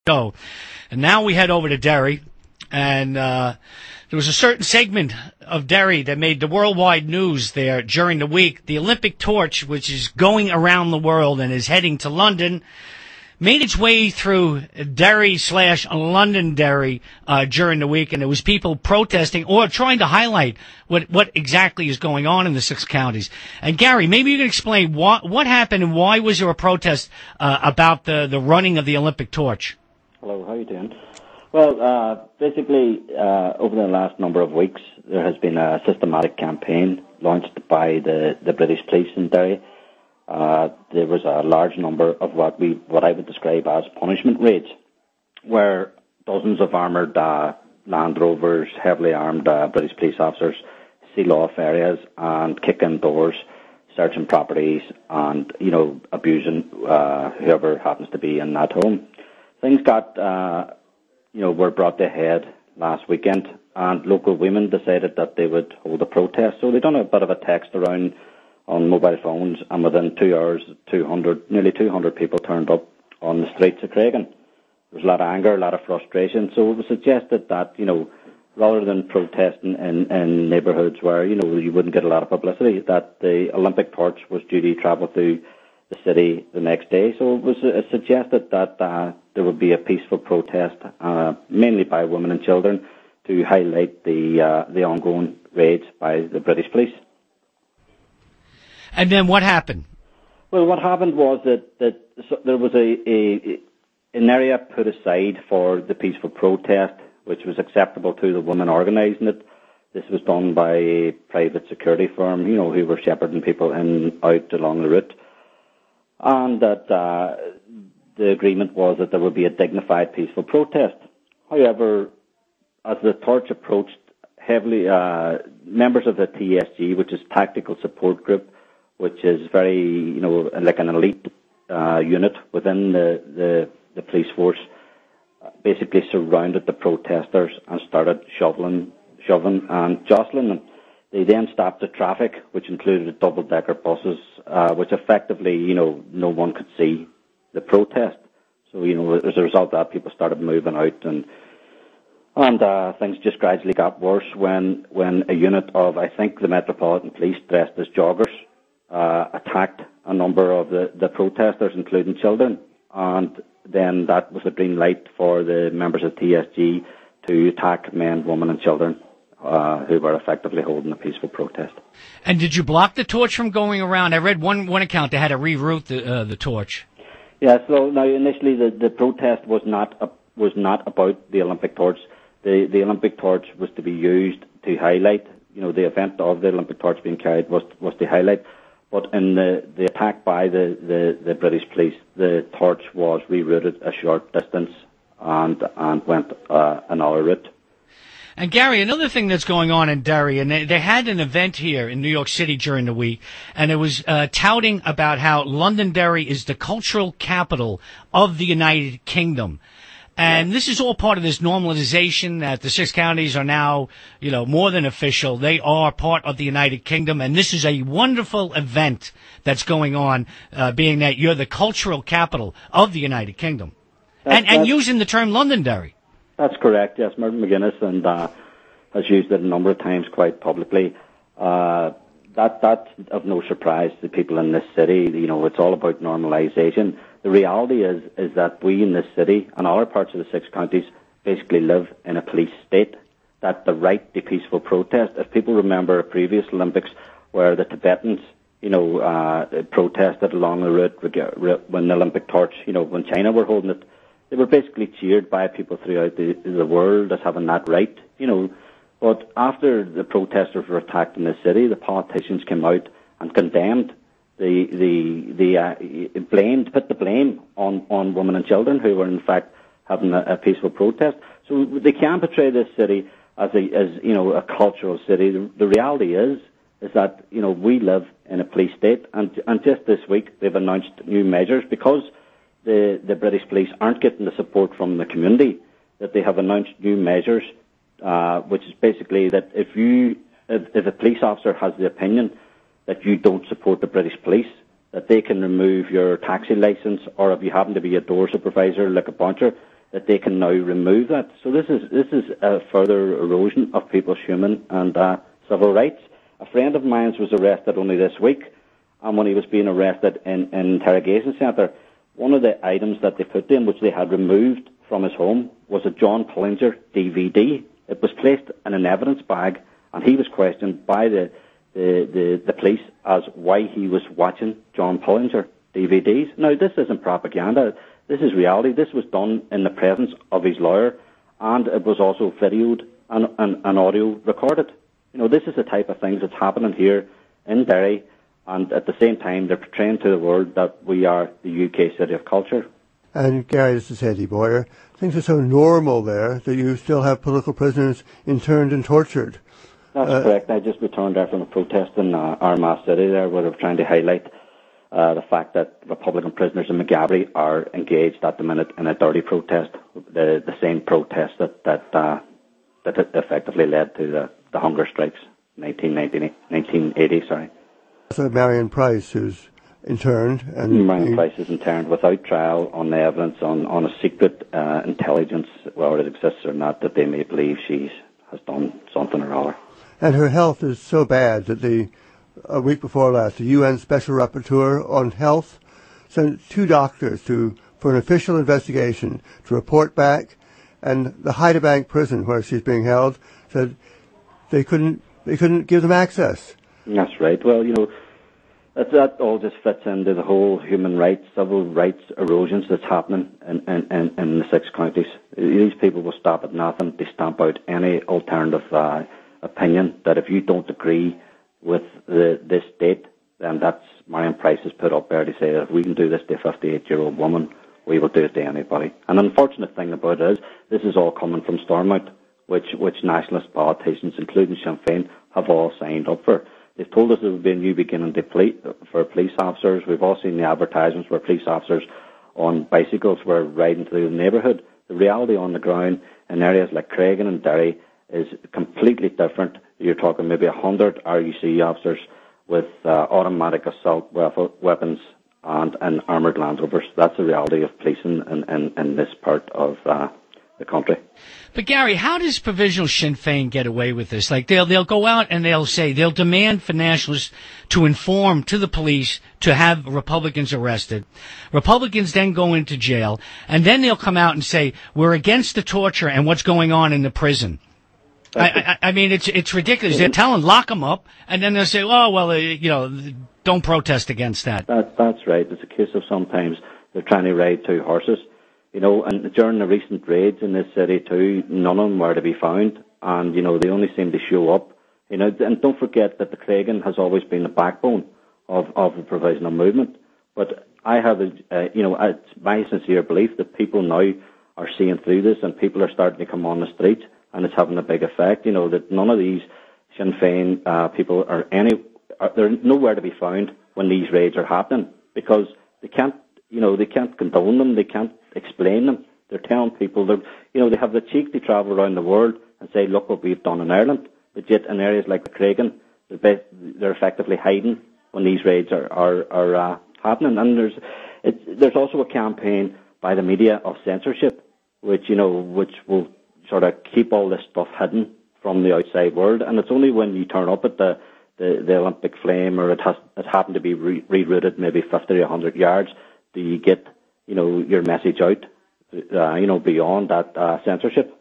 show. And now we head over to Derry, and there was a certain segment of Derry that made the worldwide news there during the week. The Olympic torch, which is going around the world and is heading to London, made its way through Derry/Londonderry during the week, and there was people protesting or trying to highlight what exactly is going on in the 6 counties. And Gary, maybe you can explain what happened and why was there a protest about the running of the Olympic torch? Hello, how are you doing? Well, basically, over the last number of weeks, there has been a systematic campaign launched by the British police in Derry. There was a large number of what I would describe as punishment raids, where dozens of armoured Land Rovers, heavily armed British police officers seal off areas and kick in doors, searching properties and, abusing whoever happens to be in that home. Things got, were brought to a head last weekend, and local women decided that they would hold a protest. So they done a bit of a text around on mobile phones, and within 2 hours, nearly 200 people turned up on the streets of Craigan. There was a lot of anger, a lot of frustration. So it was suggested that, rather than protesting in neighbourhoods where, you wouldn't get a lot of publicity, that the Olympic torch was due to travel through the city the next day. So it was suggested that there would be a peaceful protest, mainly by women and children, to highlight the ongoing raids by the British police. And then what happened? Well, what happened was that there was an area put aside for the peaceful protest, which was acceptable to the women organising it. This was done by a private security firm, who were shepherding people out along the route. And that the agreement was that there would be a dignified, peaceful protest. However, as the torch approached, heavily members of the TSG, which is Tactical Support Group, which is very, like an elite unit within the police force, basically surrounded the protesters and started shoving and jostling them. They then stopped the traffic, which included double-decker buses, which effectively, no one could see the protest. So, as a result of that, people started moving out, and things just gradually got worse when a unit of, I think, the Metropolitan Police dressed as joggers attacked a number of the protesters, including children, and then that was a green light for the members of TSG to attack men, women and children who were effectively holding a peaceful protest. And did you block the torch from going around? I read one account they had to reroute the torch. Yeah, so now initially the protest was not about the Olympic torch. The Olympic torch was to be used to highlight, the event of the Olympic torch being carried was to highlight. But in the attack by the British police, the torch was rerouted a short distance and went another route. And Gary, another thing that's going on in Derry, and they had an event here in New York City during the week, and it was touting about how Londonderry is the cultural capital of the United Kingdom. And this is all part of this normalization that the 6 counties are now, more than official. They are part of the United Kingdom, and this is a wonderful event that's going on, being that you're the cultural capital of the United Kingdom. And using the term Londonderry. That's correct, yes. Martin McGuinness has used it a number of times quite publicly. That's of no surprise to people in this city. It's all about normalisation. The reality is that we in this city and other parts of the 6 counties basically live in a police state. That the right to peaceful protest, if people remember a previous Olympics where the Tibetans, protested along the route when the Olympic torch, when China were holding it, they were basically cheered by people throughout the world as having that right, But after the protesters were attacked in the city, the politicians came out and condemned put the blame on women and children who were in fact having a peaceful protest. So they can't portray this city as a cultural city. The reality is that we live in a police state, and just this week they've announced new measures because the British police aren't getting the support from the community, that they have announced new measures, which is basically that if a police officer has the opinion that you don't support the British police, that they can remove your taxi licence, or if you happen to be a door supervisor like a bouncer, that they can now remove that. So this is a further erosion of people's human and civil rights. A friend of mine was arrested only this week, and when he was being arrested in an interrogation centre, one of the items that they put in, which they had removed from his home, was a John Pullinger DVD. It was placed in an evidence bag, and he was questioned by the police as why he was watching John Pullinger DVDs. Now, this isn't propaganda. This is reality. This was done in the presence of his lawyer, and it was also videoed and audio recorded. You know, this is the type of things that's happening here in Derry, and at the same time, they're portraying to the world that we are the UK city of culture. And Gary, this is Eddie Boyer. Things are so normal there that you still have political prisoners interned and tortured. That's correct. I just returned there from a protest in Armagh City there, where they're trying to highlight the fact that Republican prisoners in McGabry are engaged at the minute in a dirty protest, the same protest that effectively led to the hunger strikes in 1980. Sorry. So Marion Price, who's interned, and Marion Price is interned without trial on the evidence on a secret intelligence, whether it exists or not, that they may believe she has done something or other. And her health is so bad that a week before last, the UN Special Rapporteur on Health sent 2 doctors for an official investigation to report back, and the Heidebank prison where she's being held said they couldn't give them access. That's right. Well, you know, that all just fits into the whole human rights, civil rights erosions that's happening in the 6 counties. These people will stop at nothing. They stamp out any alternative opinion that if you don't agree with this date, then that's Marion Price has put up there to say that if we can do this to a 58-year-old woman, we will do it to anybody. And the unfortunate thing about it is this is all coming from Stormont, which nationalist politicians, including Sinn Féin, have all signed up for. They've told us there will be a new beginning for police officers. We've all seen the advertisements where police officers on bicycles were riding through the neighbourhood. The reality on the ground in areas like Craigan and Derry is completely different. You're talking maybe 100 RUC officers with automatic assault weapons and armoured Land Rovers. That's the reality of policing in this part of the country. But Gary, how does provisional Sinn Féin get away with this? Like they'll go out and they'll demand for nationalists to inform to the police to have Republicans arrested. Republicans then go into jail, and then they'll come out and say we're against the torture and what's going on in the prison. I mean, it's ridiculous. They're telling lock them up, and then they'll say, oh well, don't protest against that. That's right. It's a case of sometimes they're trying to ride 2 horses. You know, and during the recent raids in this city too, none of them were to be found, and they only seem to show up. And don't forget that the Craigan has always been the backbone of the provisional movement. But I have, it's my sincere belief that people now are seeing through this, and people are starting to come on the streets, and it's having a big effect. That none of these Sinn Féin people they're nowhere to be found when these raids are happening, because they can't condone them, they can't explain them. They're telling people they have the cheek to travel around the world and say, look what we've done in Ireland. But yet in areas like the Craigan, they're effectively hiding when these raids are happening. And there's also a campaign by the media of censorship, which will sort of keep all this stuff hidden from the outside world. And it's only when you turn up at the Olympic Flame, or it happened to be rerouted maybe 50 or 100 yards, do you get your message out, beyond that censorship.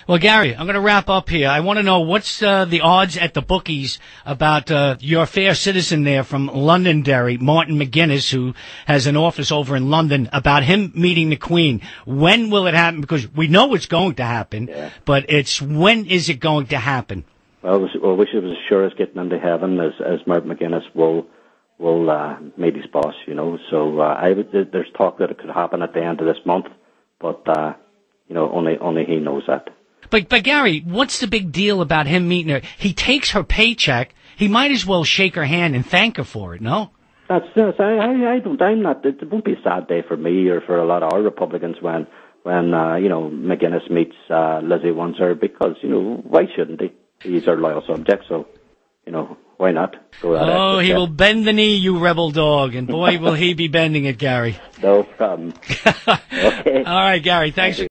Well, Gary, I'm going to wrap up here. I want to know what's the odds at the bookies about your fair citizen there from Londonderry, Martin McGuinness, who has an office over in London, about him meeting the Queen. When will it happen? Because we know it's going to happen, but it's when is it going to happen? Well, I wish it was as sure as getting into heaven as Martin McGuinness will meet his boss, So there's talk that it could happen at the end of this month, but only he knows that. But Gary, what's the big deal about him meeting her? He takes her paycheck. He might as well shake her hand and thank her for it. No. I don't. I'm not. It won't be a sad day for me or for a lot of our Republicans when McGuinness meets Lizzie Windsor, because why shouldn't he? He's our loyal subject, so why not? He will bend the knee, you rebel dog, and boy, will he be bending it, Gary. No problem. Okay. All right, Gary, thanks.